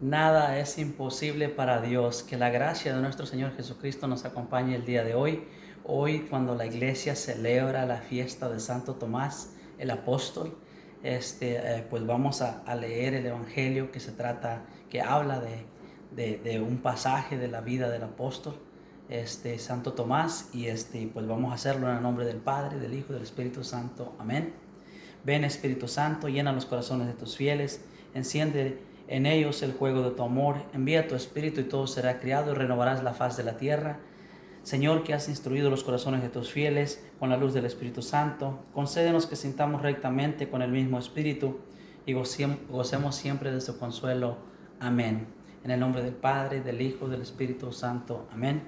Nada es imposible para Dios. Que la gracia de nuestro Señor Jesucristo nos acompañe el día de hoy. Hoy, cuando la iglesia celebra la fiesta de Santo Tomás, el apóstol, pues vamos a leer el Evangelio que habla de un pasaje de la vida del apóstol, Santo Tomás, y pues vamos a hacerlo en el nombre del Padre, del Hijo y del Espíritu Santo. Amén. Ven, Espíritu Santo, llena los corazones de tus fieles, enciende en ellos el fuego de tu amor, envía tu Espíritu y todo será creado y renovarás la faz de la tierra. Señor, que has instruido los corazones de tus fieles con la luz del Espíritu Santo, concédenos que sintamos rectamente con el mismo Espíritu y gocemos siempre de su consuelo. Amén. En el nombre del Padre, del Hijo, del Espíritu Santo. Amén.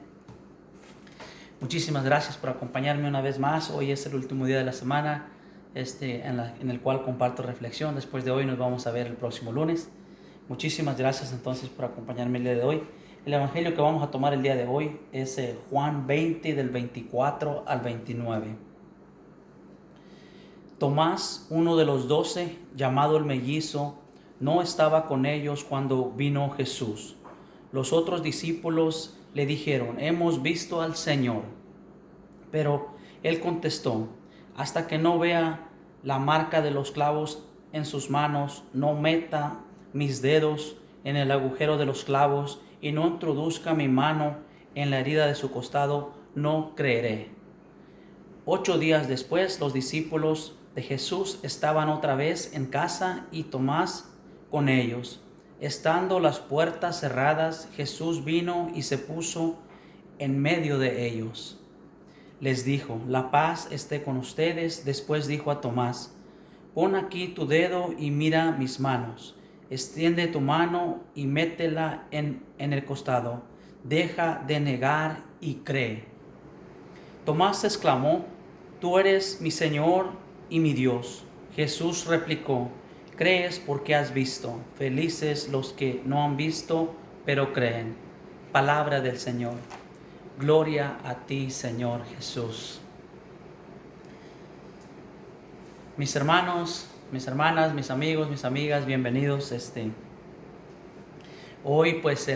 Muchísimas gracias por acompañarme una vez más. Hoy es el último día de la semana, en el cual comparto reflexión. Después de hoy nos vamos a ver el próximo lunes. Muchísimas gracias entonces por acompañarme el día de hoy. El evangelio que vamos a tomar el día de hoy es Juan 20 del 24 al 29. Tomás, uno de los 12, llamado el mellizo, no estaba con ellos cuando vino Jesús. Los otros discípulos le dijeron: hemos visto al Señor. Pero él contestó: hasta que no vea la marca de los clavos en sus manos, no meta mis dedos en el agujero de los clavos y no introduzca mi mano en la herida de su costado, no creeré. 8 días después, los discípulos de Jesús estaban otra vez en casa y Tomás con ellos. Estando las puertas cerradas, Jesús vino y se puso en medio de ellos. Les dijo: la paz esté con ustedes. Después dijo a Tomás: pon aquí tu dedo y mira mis manos. Extiende tu mano y métela en el costado. Deja de negar y cree. Tomás exclamó: tú eres mi Señor y mi Dios. Jesús replicó: crees porque has visto. Felices los que no han visto, pero creen. Palabra del Señor. Gloria a ti, Señor Jesús. Mis hermanos, mis hermanas, mis amigos, mis amigas, bienvenidos. Hoy pues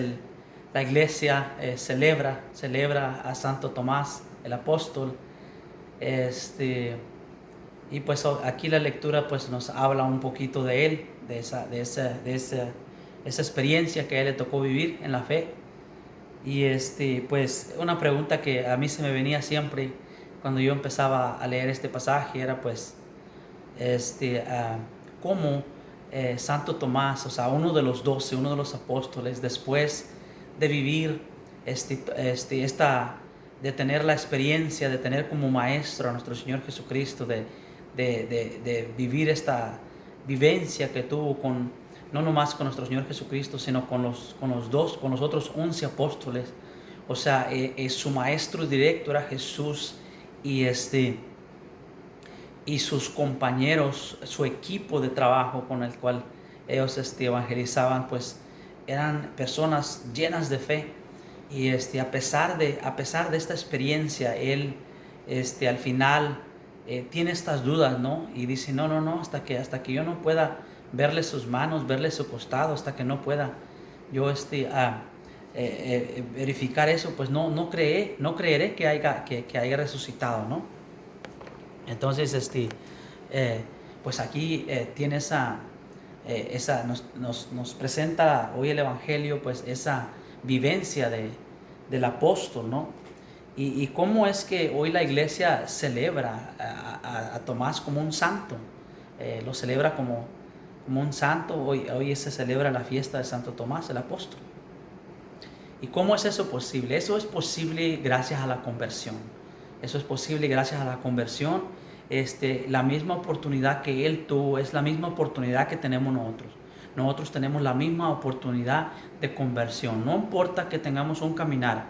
la iglesia celebra a Santo Tomás, el apóstol. Y pues aquí la lectura pues nos habla un poquito de él, de esa experiencia que a él le tocó vivir en la fe. Y pues una pregunta que a mí se me venía siempre cuando yo empezaba a leer este pasaje era pues cómo Santo Tomás, o sea, uno de los 12, uno de los apóstoles, después de vivir de tener la experiencia, de tener como maestro a nuestro Señor Jesucristo, de vivir esta vivencia que tuvo no nomás con nuestro Señor Jesucristo, sino con los otros 11 apóstoles. O sea, su maestro directo era Jesús, y y sus compañeros, su equipo de trabajo con el cual ellos evangelizaban, pues eran personas llenas de fe. Y a pesar de esta experiencia, él al final tiene estas dudas, ¿no? Y dice: no, hasta que yo no pueda verle sus manos, verle su costado, hasta que no pueda yo verificar eso, pues no creeré que haya resucitado, ¿no? Entonces pues aquí tiene nos presenta hoy el Evangelio, pues esa vivencia del apóstol, ¿no? Y cómo es que hoy la iglesia celebra a Tomás como un santo. Lo celebra como un santo. Hoy se celebra la fiesta de Santo Tomás, el apóstol. ¿Y cómo es eso posible? Eso es posible gracias a la conversión. Eso es posible gracias a la conversión. La misma oportunidad que él tuvo es la misma oportunidad que tenemos nosotros. Nosotros tenemos la misma oportunidad de conversión. No importa que tengamos un caminar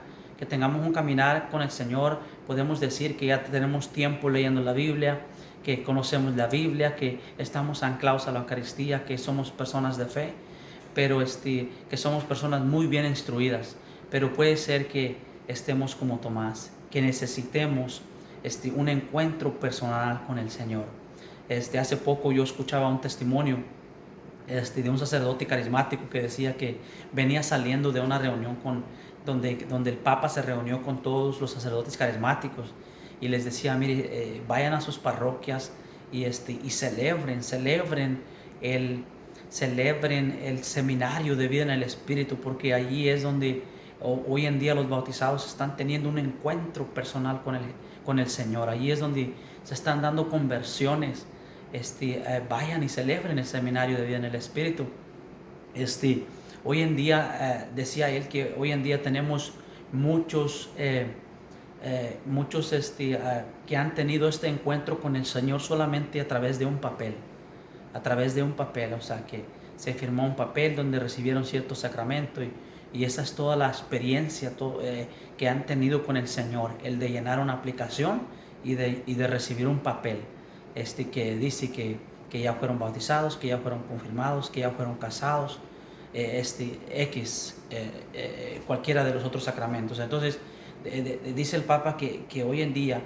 con el Señor. Podemos decir que ya tenemos tiempo leyendo la Biblia, que conocemos la Biblia, que estamos anclados a la Eucaristía, que somos personas de fe, pero que somos personas muy bien instruidas. Pero puede ser que estemos como Tomás, que necesitemos un encuentro personal con el Señor. Hace poco yo escuchaba un testimonio de un sacerdote carismático que decía que venía saliendo de una reunión donde el Papa se reunió con todos los sacerdotes carismáticos y les decía, mire, vayan a sus parroquias y celebren el seminario de vida en el Espíritu, porque allí es donde hoy en día los bautizados están teniendo un encuentro personal con el Señor. Allí es donde se están dando conversiones. Vayan y celebren el seminario de vida en el Espíritu. Hoy en día, decía él que hoy en día tenemos muchos que han tenido este encuentro con el Señor solamente a través de un papel, o sea, que se firmó un papel donde recibieron cierto sacramento y esa es toda la experiencia que han tenido con el Señor, el de llenar una aplicación y de recibir un papel que dice que ya fueron bautizados, que ya fueron confirmados, que ya fueron casados, cualquiera de los otros sacramentos. Entonces dice el Papa que hoy en día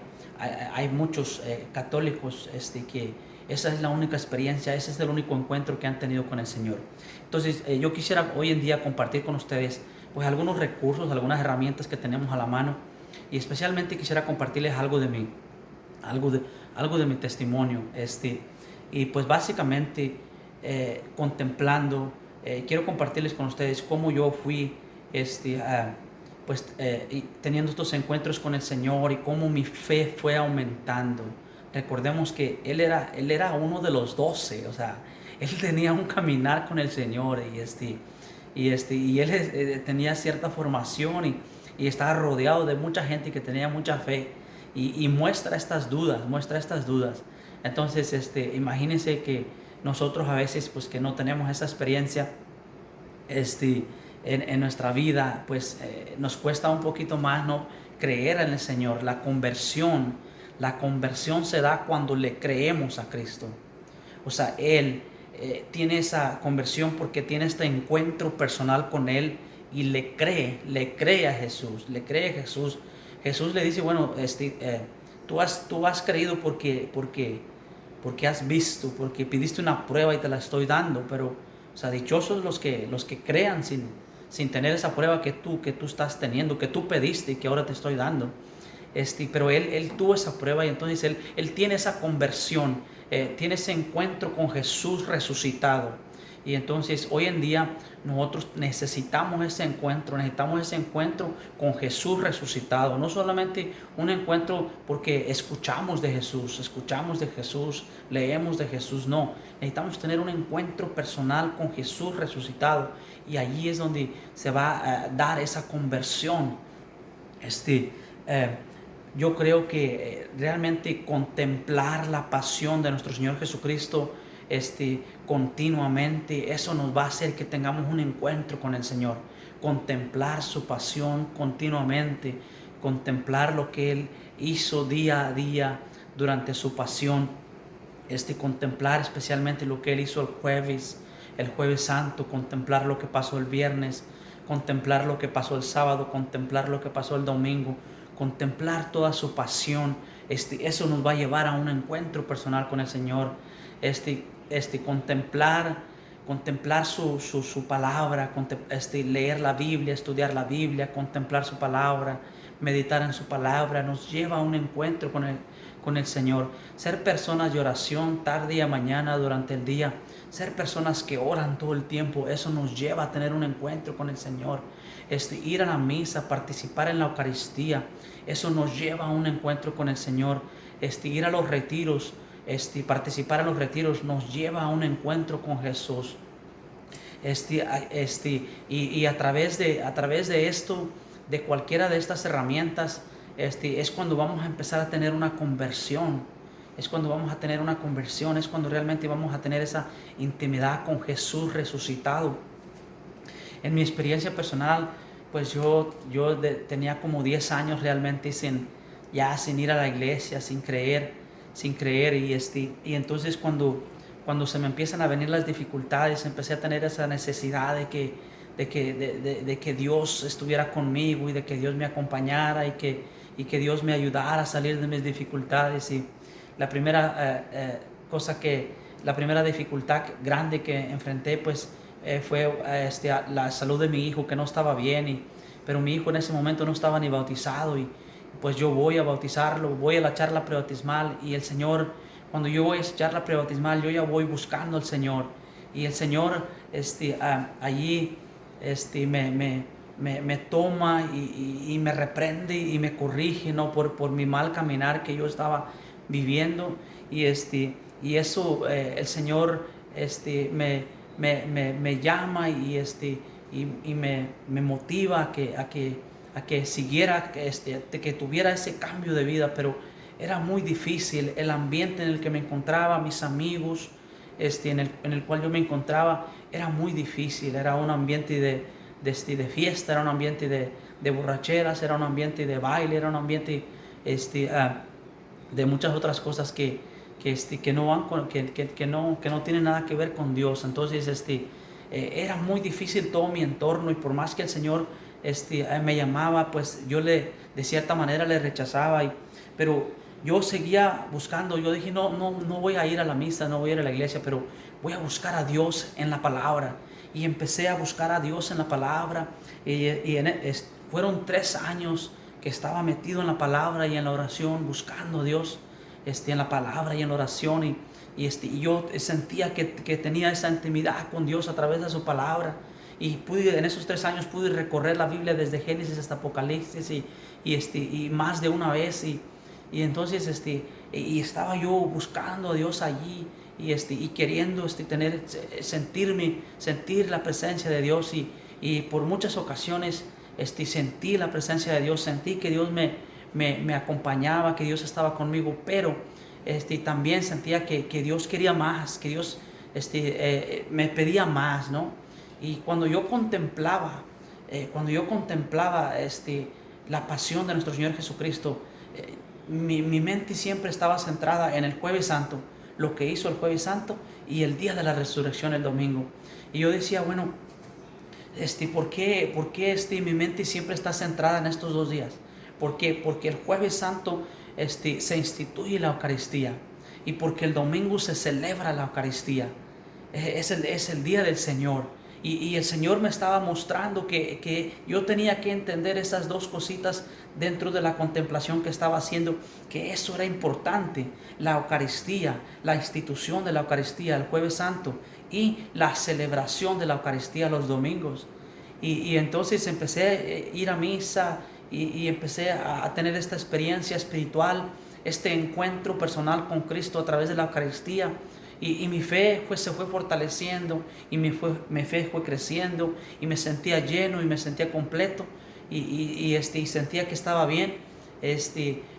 hay muchos católicos que esa es la única experiencia, ese es el único encuentro que han tenido con el Señor. Entonces yo quisiera hoy en día compartir con ustedes pues algunos recursos, algunas herramientas que tenemos a la mano, y especialmente quisiera compartirles algo de mi testimonio, y pues básicamente contemplando, quiero compartirles con ustedes cómo yo fui y teniendo estos encuentros con el Señor y cómo mi fe fue aumentando. Recordemos que él era uno de los 12, o sea, él tenía un caminar con el Señor y él tenía cierta formación y estaba rodeado de mucha gente que tenía mucha fe y muestra estas dudas. Entonces, imagínense que nosotros a veces, pues que no tenemos esa experiencia, en nuestra vida, pues nos cuesta un poquito más no creer en el Señor. La conversión se da cuando le creemos a Cristo. O sea, Él tiene esa conversión porque tiene este encuentro personal con Él y le cree a Jesús. Jesús le dice, bueno, tú has creído porque has visto, porque pidiste una prueba y te la estoy dando, pero, o sea, dichosos los que crean sin tener esa prueba que tú estás teniendo, que tú pediste y que ahora te estoy dando. Pero él tuvo esa prueba y entonces él tiene esa conversión, tiene ese encuentro con Jesús resucitado. Y entonces hoy en día nosotros necesitamos ese encuentro con Jesús resucitado. No solamente un encuentro porque escuchamos de Jesús, leemos de Jesús, no. Necesitamos tener un encuentro personal con Jesús resucitado y allí es donde se va a dar esa conversión. Yo creo que realmente contemplar la pasión de nuestro Señor Jesucristo continuamente, eso nos va a hacer que tengamos un encuentro con el Señor. Contemplar su pasión continuamente, contemplar lo que Él hizo día a día durante su pasión, contemplar especialmente lo que Él hizo el jueves santo, contemplar lo que pasó el viernes, contemplar lo que pasó el sábado, contemplar lo que pasó el domingo, contemplar toda su pasión. Eso nos va a llevar a un encuentro personal con el Señor. Contemplar su palabra, leer la Biblia, estudiar la Biblia, contemplar su palabra, meditar en su palabra, nos lleva a un encuentro con el Señor. Ser personas de oración tarde y mañana durante el día, ser personas que oran todo el tiempo, eso nos lleva a tener un encuentro con el Señor. Ir a la misa, participar en la Eucaristía, eso nos lleva a un encuentro con el Señor. Ir a los retiros, participar en los retiros nos lleva a un encuentro con Jesús. Y a través de esto, de cualquiera de estas herramientas, es cuando vamos a empezar a tener una conversión. Es cuando realmente vamos a tener esa intimidad con Jesús resucitado. En mi experiencia personal, pues yo tenía como 10 años realmente sin ir a la iglesia, sin creer, y entonces cuando se me empiezan a venir las dificultades, empecé a tener esa necesidad de que Dios estuviera conmigo y de que Dios me acompañara y que Dios me ayudara a salir de mis dificultades. Y la primera cosa que la primera dificultad grande que enfrenté pues fue la salud de mi hijo, que no estaba bien, pero mi hijo en ese momento no estaba ni bautizado, y pues yo voy a bautizarlo, voy a la charla prebautismal, y el Señor, cuando yo voy a esa charla prebautismal, yo ya voy buscando al Señor, y el Señor allí me toma y me reprende y me corrige, ¿no? por mi mal caminar que yo estaba viviendo, y eso el Señor me llama y me motiva a que siguiera, que tuviera ese cambio de vida. Pero era muy difícil el ambiente en el que me encontraba, mis amigos en el cual yo me encontraba, era muy difícil. Era un ambiente de fiesta, era un ambiente de borracheras, era un ambiente de baile, era un ambiente de muchas otras cosas que no van que no tienen nada que ver con Dios. Entonces era muy difícil todo mi entorno, y por más que el Señor me llamaba, pues yo de cierta manera le rechazaba, pero yo seguía buscando. Yo dije, no voy a ir a la misa, no voy a ir a la iglesia, pero voy a buscar a Dios en la palabra. Y empecé a buscar a Dios en la palabra, fueron 3 años que estaba metido en la palabra y en la oración, buscando a Dios en la palabra y en la oración, y yo sentía que tenía esa intimidad con Dios a través de su palabra. Y en esos 3 años pude recorrer la Biblia desde Génesis hasta Apocalipsis, y más de una vez, y entonces y estaba yo buscando a Dios allí, y queriendo sentir la presencia de Dios, y por muchas ocasiones sentí la presencia de Dios, sentí que Dios me acompañaba, que Dios estaba conmigo, pero también sentía que Dios quería más, que Dios me pedía más, ¿no? Y cuando yo contemplaba la pasión de nuestro Señor Jesucristo, mi mente siempre estaba centrada en el Jueves Santo, lo que hizo el Jueves Santo, y el día de la resurrección, el domingo. Y yo decía, bueno, ¿por qué mi mente siempre está centrada en estos 2 días? ¿Por qué? Porque el Jueves Santo se instituye la Eucaristía, y porque el domingo se celebra la Eucaristía. Es el día del Señor. Y el Señor me estaba mostrando que yo tenía que entender esas 2 cositas dentro de la contemplación que estaba haciendo, que eso era importante: la Eucaristía, la institución de la Eucaristía el Jueves Santo, y la celebración de la Eucaristía los domingos. Y entonces empecé a ir a misa, y empecé a tener esta experiencia espiritual, este encuentro personal con Cristo a través de la Eucaristía. Y mi fe se fue fortaleciendo, y mi fe fue creciendo, y me sentía lleno y me sentía completo, y sentía que estaba bien.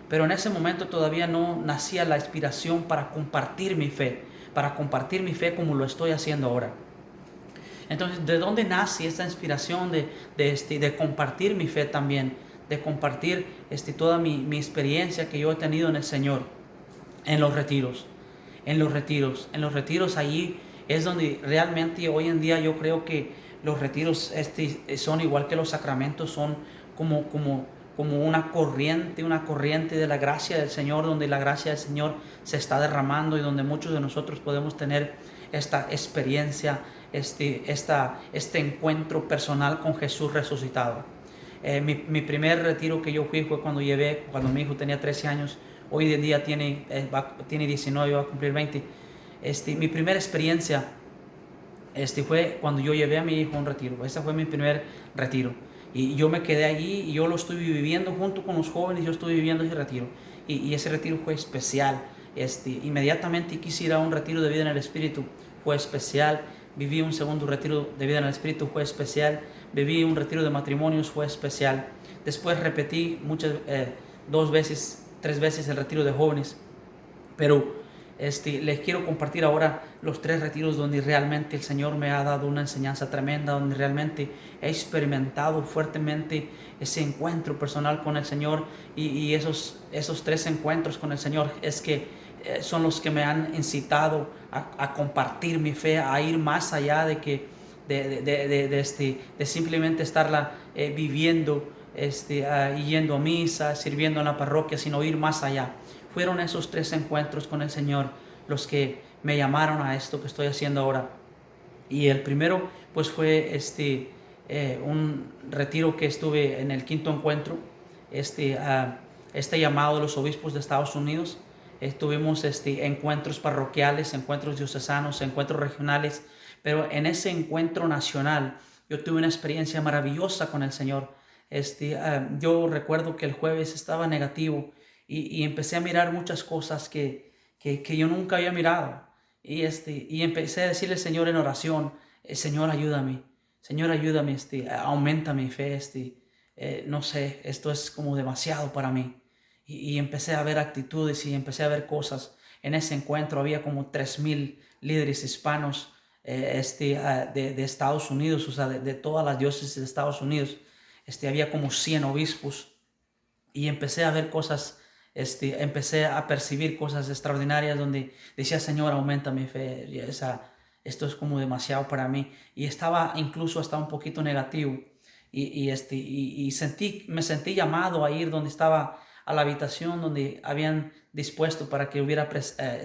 Pero en ese momento todavía no nacía la inspiración para compartir mi fe como lo estoy haciendo ahora. Entonces, ¿de dónde nace esta inspiración de compartir mi fe también? De compartir toda mi experiencia que yo he tenido en el Señor, en los retiros. En los retiros allí es donde realmente hoy en día yo creo que los retiros son igual que los sacramentos, son como una corriente de la gracia del Señor, donde la gracia del Señor se está derramando, y donde muchos de nosotros podemos tener esta experiencia, este encuentro personal con Jesús resucitado. Mi primer retiro que yo fui fue cuando mi hijo tenía 13 años. Hoy en día tiene 19, va a cumplir 20. Mi primera experiencia fue cuando yo llevé a mi hijo a un retiro. Ese fue mi primer retiro. Y yo me quedé allí, y yo lo estuve viviendo junto con los jóvenes. Yo estuve viviendo ese retiro. Y ese retiro fue especial. Inmediatamente quise ir a un retiro de vida en el Espíritu. Fue especial. Viví un segundo retiro de vida en el Espíritu. Fue especial. Viví un retiro de matrimonios. Fue especial. Después repetí 2 veces, 3 veces el retiro de jóvenes. Pero les quiero compartir ahora los 3 retiros donde realmente el Señor me ha dado una enseñanza tremenda, donde realmente he experimentado fuertemente ese encuentro personal con el Señor. Y esos 3 encuentros con el Señor son los que me han incitado a compartir mi fe, a ir más allá de simplemente estarla viviendo, yendo a misa, sirviendo en la parroquia, sino ir más allá. Fueron esos 3 encuentros con el Señor los que me llamaron a esto que estoy haciendo ahora. Y el primero pues fue un retiro que estuve en el quinto encuentro, este llamado de los obispos de Estados Unidos. Tuvimos encuentros parroquiales, encuentros diocesanos, encuentros regionales, pero en ese encuentro nacional yo tuve una experiencia maravillosa con el Señor. Yo recuerdo que el jueves estaba negativo y empecé a mirar muchas cosas que yo nunca había mirado. Y empecé a decirle al Señor en oración, Señor, ayúdame, aumenta mi fe, no sé, esto es como demasiado para mí. Y empecé a ver actitudes y empecé a ver cosas. En ese encuentro había como 3,000 líderes hispanos de Estados Unidos, o sea, de todas las diócesis de Estados Unidos. Había como 100 obispos y empecé a ver cosas, empecé a percibir cosas extraordinarias donde decía, Señor, aumenta mi fe, esto es como demasiado para mí. Y estaba incluso hasta un poquito negativo me sentí llamado a ir donde estaba, a la habitación donde habían dispuesto para que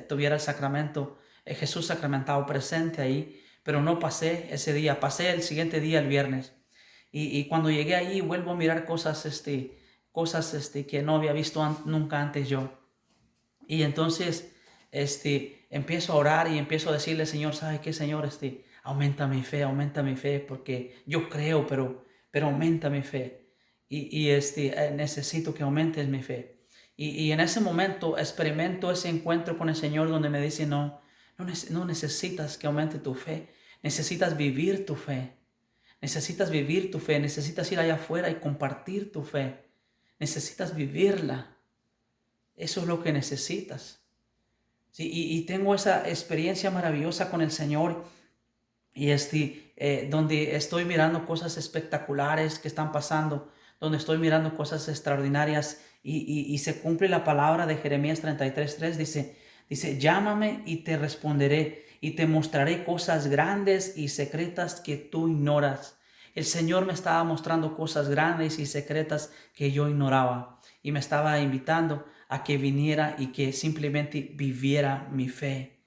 tuviera el sacramento, Jesús sacramentado presente ahí, pero no pasé ese día, pasé el siguiente día, el viernes. Y cuando llegué ahí vuelvo a mirar cosas que no había visto nunca antes yo. Y entonces empiezo a orar y empiezo a decirle, Señor, ¿sabe qué, Señor? Aumenta mi fe, porque yo creo, pero aumenta mi fe. Necesito que aumentes mi fe. Y en ese momento experimento ese encuentro con el Señor donde me dice, no necesitas que aumente tu fe, necesitas vivir tu fe. Necesitas vivir tu fe, necesitas ir allá afuera y compartir tu fe. Necesitas vivirla. Eso es lo que necesitas. Sí, y tengo esa experiencia maravillosa con el Señor y donde estoy mirando cosas espectaculares que están pasando, donde estoy mirando cosas extraordinarias y se cumple la palabra de Jeremías 33:3, dice, llámame y te responderé y te mostraré cosas grandes y secretas que tú ignoras. El Señor me estaba mostrando cosas grandes y secretas que yo ignoraba y me estaba invitando a que viniera y que simplemente viviera mi fe.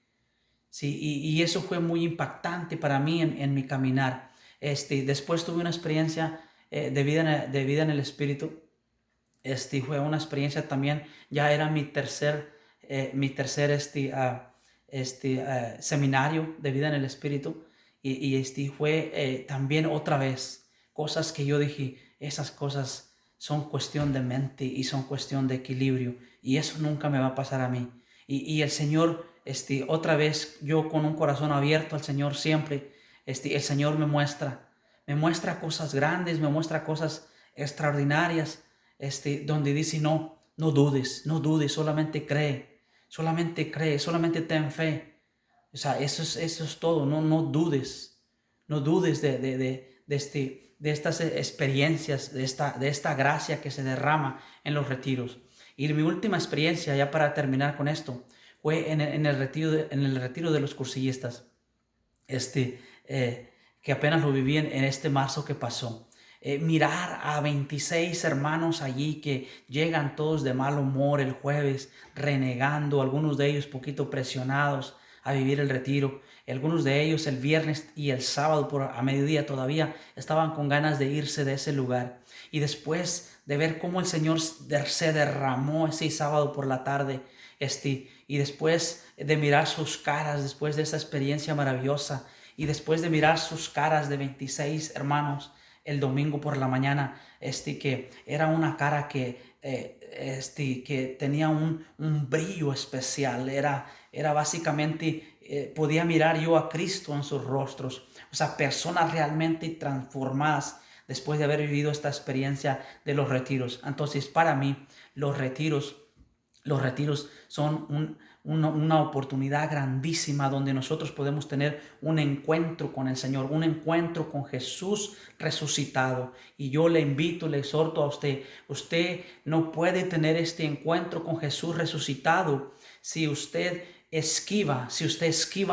Sí, y eso fue muy impactante para mí en mi caminar. Después tuve una experiencia de vida en el Espíritu. Fue una experiencia también, ya era mi tercer seminario de vida en el Espíritu. Y fue también otra vez cosas que yo dije, esas cosas son cuestión de mente y son cuestión de equilibrio. Y eso nunca me va a pasar a mí. Y el Señor, otra vez, yo con un corazón abierto al Señor siempre, el Señor me muestra cosas grandes, me muestra cosas extraordinarias, donde dice, no dudes, solamente cree, solamente ten fe. O sea, eso es todo, no dudes, de estas experiencias, de esta gracia que se derrama en los retiros. Y mi última experiencia, ya para terminar con esto, fue en el retiro de los cursillistas, este, que apenas lo viví en este marzo que pasó. Mirar a 26 hermanos allí que llegan todos de mal humor el jueves, renegando, algunos de ellos poquito presionados a vivir el retiro. Algunos de ellos el viernes y el sábado a mediodía todavía estaban con ganas de irse de ese lugar. Y después de ver cómo el Señor se derramó ese sábado por la tarde, y después de mirar sus caras, después de esa experiencia maravillosa, y después de mirar sus caras de 26 hermanos el domingo por la mañana, que era una cara que tenía un brillo especial, era básicamente, podía mirar yo a Cristo en sus rostros, o sea, personas realmente transformadas después de haber vivido esta experiencia de los retiros. Entonces, para mí, los retiros son una oportunidad grandísima donde nosotros podemos tener un encuentro con el Señor, un encuentro con Jesús resucitado. Y yo le invito, le exhorto a usted no puede tener este encuentro con Jesús resucitado si usted esquiva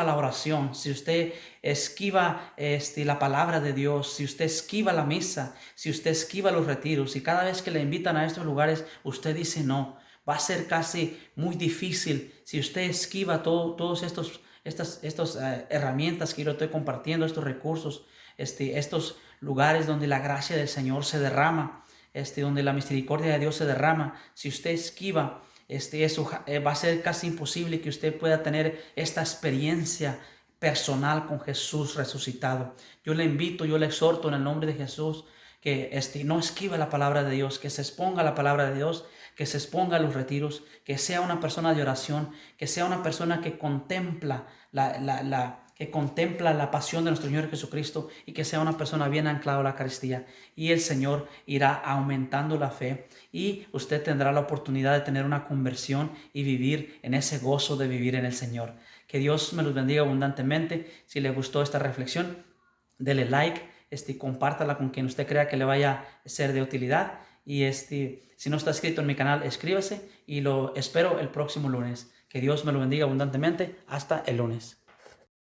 la oración, si usted esquiva la palabra de Dios, si usted esquiva la misa, si usted esquiva los retiros, y cada vez que le invitan a estos lugares usted dice no. Va a ser casi muy difícil si usted esquiva todos estas herramientas que yo estoy compartiendo, estos recursos, estos lugares donde la gracia del Señor se derrama, donde la misericordia de Dios se derrama. Si usted esquiva, eso va a ser casi imposible que usted pueda tener esta experiencia personal con Jesús resucitado. Yo le invito, yo le exhorto en el nombre de Jesús que no esquive la palabra de Dios, que se exponga a la palabra de Dios, que se exponga a los retiros, que sea una persona de oración, que sea una persona que contempla la pasión de nuestro Señor Jesucristo, y que sea una persona bien anclada a la Eucaristía. Y el Señor irá aumentando la fe y usted tendrá la oportunidad de tener una conversión y vivir en ese gozo de vivir en el Señor. Que Dios me los bendiga abundantemente. Si le gustó esta reflexión, dele like, compártala con quien usted crea que le vaya a ser de utilidad. Y si no está inscrito en mi canal, escríbase, y lo espero el próximo lunes. Que Dios me lo bendiga abundantemente. Hasta el lunes.